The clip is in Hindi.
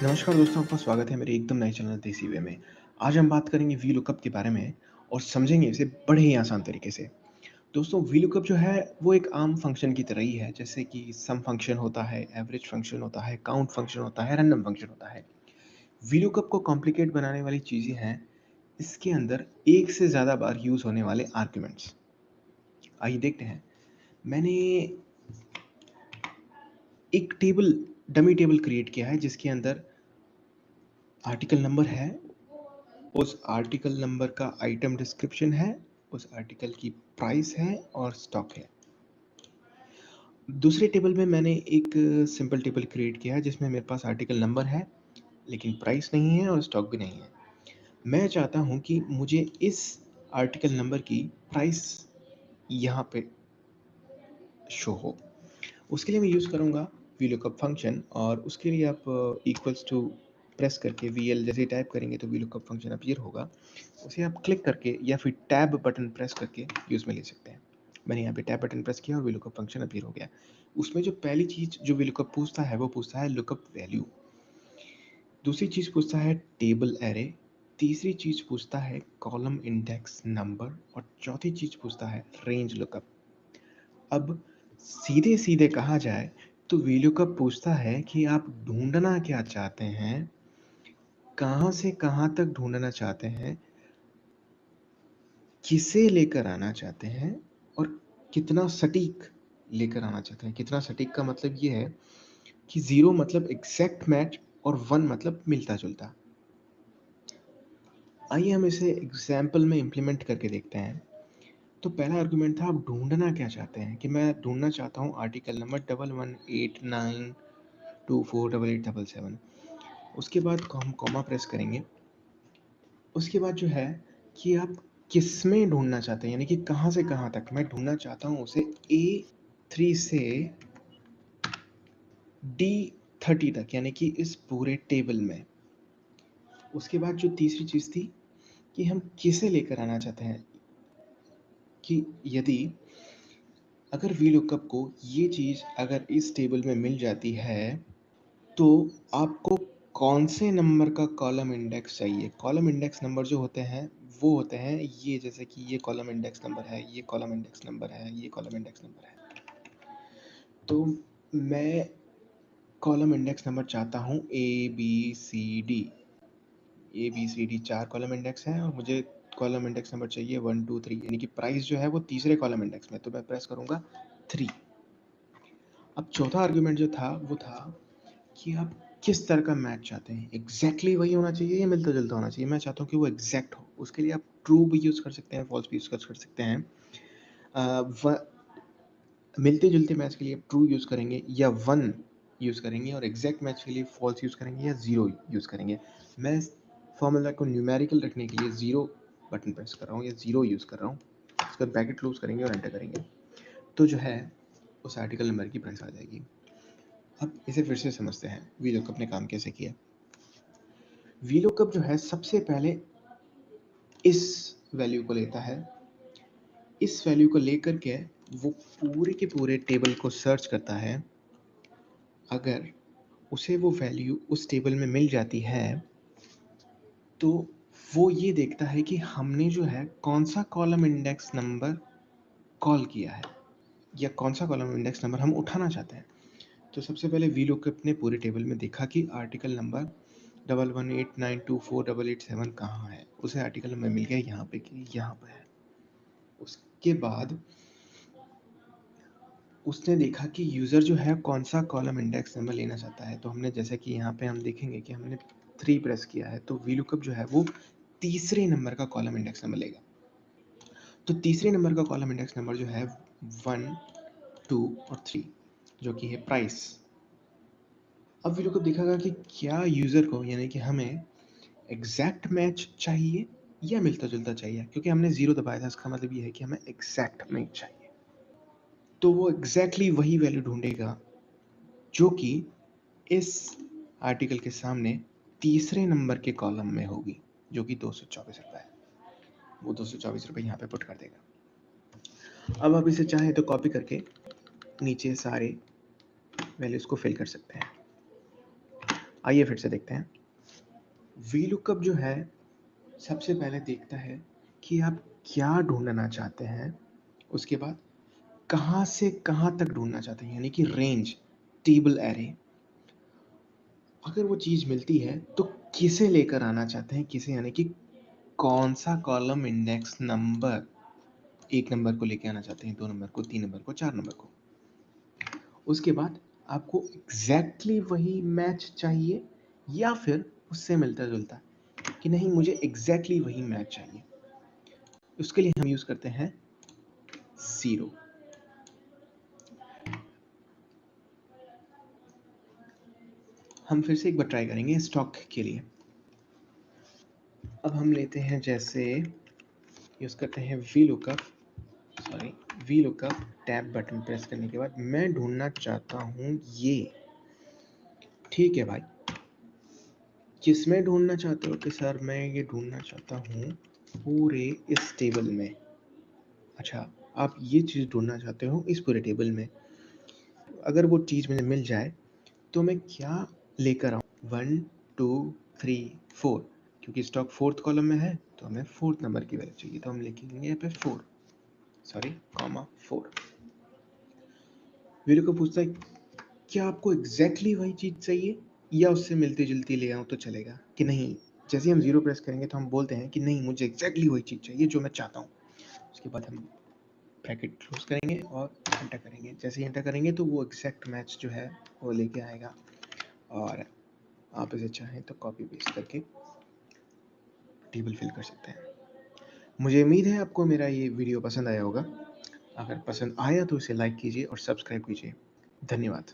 नमस्कार दोस्तों, आपका स्वागत है मेरे एकदम नए चैनल देसी वे में। आज हम बात करेंगे वी लुकअप के बारे में और समझेंगे इसे बड़े ही आसान तरीके से। दोस्तों वी लुकअप जो है वो एक आम फंक्शन की तरह ही है, जैसे कि सम फंक्शन होता है, एवरेज फंक्शन होता है, काउंट फंक्शन होता है, रैंडम फंक्शन होता है। वी लुकअप को कॉम्प्लिकेट बनाने वाली चीज़ें हैं इसके अंदर एक से ज़्यादा बार यूज़ होने वाले आर्ग्यूमेंट्स। आइए देखते हैं। मैंने एक डमी टेबल क्रिएट किया है जिसके अंदर आर्टिकल नंबर है, उस आर्टिकल नंबर का आइटम डिस्क्रिप्शन है, उस आर्टिकल की प्राइस है और स्टॉक है। दूसरे टेबल में मैंने एक सिंपल टेबल क्रिएट किया है जिसमें मेरे पास आर्टिकल नंबर है, लेकिन प्राइस नहीं है और स्टॉक भी नहीं है। मैं चाहता हूँ कि मुझे इस आर्टिकल नंबर की प्राइस यहाँ पे शो हो। उसके लिए मैं यूज़ करूँगा वीलुकअप फंक्शन और उसके लिए आप इक्वल्स टू प्रेस करके वीएल जैसे टाइप करेंगे तो वीलुकअप फंक्शन अपीयर होगा। उसे आप क्लिक करके या फिर टैब बटन प्रेस करके यूज़ में ले सकते हैं। मैंने यहाँ पे टैब बटन प्रेस किया और वीलुकअप फंक्शन अपीयर हो गया। उसमें जो पहली चीज़ जो वीलुकअप पूछता है वो पूछता है लुकअप वैल्यू। दूसरी चीज़ पूछता है टेबल एरे। तीसरी चीज़ पूछता है कॉलम इंडेक्स नंबर और चौथी चीज़ पूछता है रेंज लुकअप। अब सीधे-सीधे कहा जाए तो वीलुकअप पूछता है कि आप ढूँढना क्या चाहते हैं? कहाँ से कहाँ तक ढूँढना चाहते हैं? किसे लेकर आना चाहते हैं? और कितना सटीक लेकर आना चाहते हैं? कितना सटीक का मतलब ये है कि 0 मतलब एग्ज़ैक्ट मैच और 1 मतलब मिलता-जुलता। आइए हम इसे एग्ज़ाम्पल में इम्प्लीमेंट करके देखते हैं। तो पहला आर्गुमेंट था आप ढूँढना क्या चाहते हैं? कि मैं ढूँढना चाहता हूँ आर्टिकल नंबर 1118924877। उसके बाद हम कॉमा प्रेस करेंगे। उसके बाद जो है कि आप किसमें ढूँढना चाहते हैं, यानी कि कहाँ से कहाँ तक? मैं ढूँढना चाहता हूँ उसे A3 से D30 तक, यानी कि इस पूरे टेबल में। उसके बाद जो तीसरी चीज़ थी कि हम किसे लेकर आना चाहते हैं, कि यदि अगर वीलुकअप को ये चीज़ अगर इस टेबल में मिल जाती है, तो आपको कौन से नंबर का कॉलम इंडेक्स चाहिए? कॉलम इंडेक्स नंबर जो होते हैं, वो होते हैं ये, जैसे कि ये कॉलम इंडेक्स नंबर है, ये कॉलम इंडेक्स नंबर है, ये कॉलम इंडेक्स नंबर है। तो मैं कॉलम इंडेक्स नंबर चाहता हूँ ए, बी, सी, डी। ए, बी, सी, डी 4 कॉलम इंडेक्स हैं और मुझे कॉलम इंडेक्स नंबर चाहिए 1, 2, 3, यानी कि प्राइस जो है वो तीसरे कॉलम इंडेक्स में, तो मैं प्रेस करूँगा 3। अब चौथा आर्गुमेंट जो था, वो था कि आप किस तरह का मैच चाहते हैं? एग्ज़ैक्टली वही होना चाहिए या मिलता-जुलता होना चाहिए? मैं चाहता हूँ कि वो एग्ज़ैक्ट हो। उसके लिए आप ट्रू भी यूज़ कर सकते हैं, फ़ॉल्स भी यूज़ कर सकते हैं। अ, व मिलते-जुलते मैच के लिए आप ट्रू यूज़ करेंगे या 1 यूज़ करेंगे और एग्ज़ैक्ट मैच के लिए फ़ॉल्स यूज़ करेंगे या 0 यूज़ करेंगे। मैं इस फ़ॉर्मूला को न्यूमेरिकल रखने के लिए 0 बटन प्रेस कर रहा हूँ या 0 यूज़ कर रहा हूँ। उसके बाद ब्रैकेट क्लोज़ करेंगे और एंटर करेंगे। तो जो है उस आर्टिकल नंबर की प्राइस आ जाएगी। अब इसे फिर से समझते हैं, वीलुकअप ने काम कैसे किया। वीलुकअप जो है सबसे पहले इस वैल्यू को लेता है। इस वैल्यू को लेकर के वो पूरे के पूरे टेबल को सर्च करता है। अगर उसे वो वैल्यू उस टेबल में मिल जाती है, तो वो ये देखता है कि हमने जो है कौन-सा कॉलम इंडेक्स नंबर कॉल किया है या कौन-सा कॉलम इंडेक्स नंबर हम उठाना चाहते हैं। तो सबसे पहले वीलुकअप ने पूरे टेबल में देखा कि आर्टिकल नंबर 1189248887 कहाँ है। उसे आर्टिकल नंबर मिल गया यहाँ पे कि यहाँ पे है। उसके बाद उसने देखा कि यूज़र जो है कौन-सा कॉलम इंडेक्स नंबर लेना चाहता है। तो हमने जैसे कि यहाँ पे हम देखेंगे कि हमने 3 प्रेस किया है, तो वीलुकअप जो है वो तीसरे नंबर का कॉलम इंडेक्स नंबर लेगा। तो तीसरे नंबर का कॉलम इंडेक्स नंबर जो है 1, 2 और 3, जो कि है प्राइस। अब वीलुकअप देखेगा कि क्या यूज़र को, यानी कि हमें एग्ज़ैक्ट मैच चाहिए या मिलता-जुलता चाहिए? क्योंकि हमने 0 दबाया था, इसका मतलब ये है कि हमें एग्ज़ैक्ट मैच चाहिए। तो वो एग्ज़ैक्टली वही वैल्यू ढूँढेगा जो कि इस आर्टिकल के सामने तीसरे नंबर के कॉलम में होगी, जो कि ₹224 है। वो ₹224 यहाँ पे पुट कर देगा। अब आप इसे चाहें तो कॉपी करके नीचे सारे वैल्यूज़ को फिल कर सकते हैं। आइए फिर से देखते हैं। वी लुकअप जो है सबसे पहले देखता है कि आप क्या ढूंढना चाहते हैं, उसके बाद कहाँ से कहाँ तक ढूंढना चाहते हैं, यानी कि रेंज, टेबल एरे। अगर वो चीज़ मिलती है तो किसे लेकर आना चाहते हैं, किसे, यानी कि कौन सा कॉलम इंडेक्स नंबर, 1 नंबर को लेके आना चाहते हैं, 2 नंबर को, 3 नंबर को, 4 नंबर को। उसके बाद आपको एग्जैक्टली वही मैच चाहिए या फिर उससे मिलता जुलता, कि नहीं मुझे एग्जैक्टली वही मैच चाहिए। उसके लिए हम यूज करते हैं जीरो। हम फिर से एक बार ट्राई करेंगे स्टॉक के लिए। अब हम लेते हैं, जैसे यूज करते हैं V lookup, sorry, V lookup tab button press करने के बाद मैं ढूंढना चाहता हूं ये। ठीक है भाई, किसमें ढूंढना चाहते हो? कि सर मैं ये ढूंढना चाहता हूँ पूरे इस टेबल में। अच्छा, आप ये चीज़ ढूंढना चाहते हो इस पूरे टेबल में। अगर वो चीज़ मुझे मिल जाए तो मैं क्या लेकर आऊँ? 1 2 3 4, क्योंकि स्टॉक फोर्थ कॉलम में है तो हमें फोर्थ नंबर की वैल्यू चाहिए, तो हम लिखेंगे यहाँ पे 4, सॉरी, कॉमा 4। वीडियो को पूछता है क्या आपको एग्जैक्टली वही चीज़ चाहिए या उससे मिलती जुलती ले आऊँ तो चलेगा, कि नहीं। जैसे ही हम जीरो प्रेस करेंगे तो हम बोलते हैं कि नहीं मुझे एग्जैक्टली वही चीज़ चाहिए जो मैं चाहता हूँ। उसके बाद हम ब्रैकेट क्लोज करेंगे और एंटर करेंगे। जैसे ही एंटर करेंगे तो वो एग्जैक्ट मैच जो है वो लेके आएगा, और आप इसे चाहें तो कॉपी पेस्ट करके टेबल फिल कर सकते हैं। मुझे उम्मीद है आपको मेरा ये वीडियो पसंद आया होगा। अगर पसंद आया तो इसे लाइक कीजिए और सब्सक्राइब कीजिए। धन्यवाद।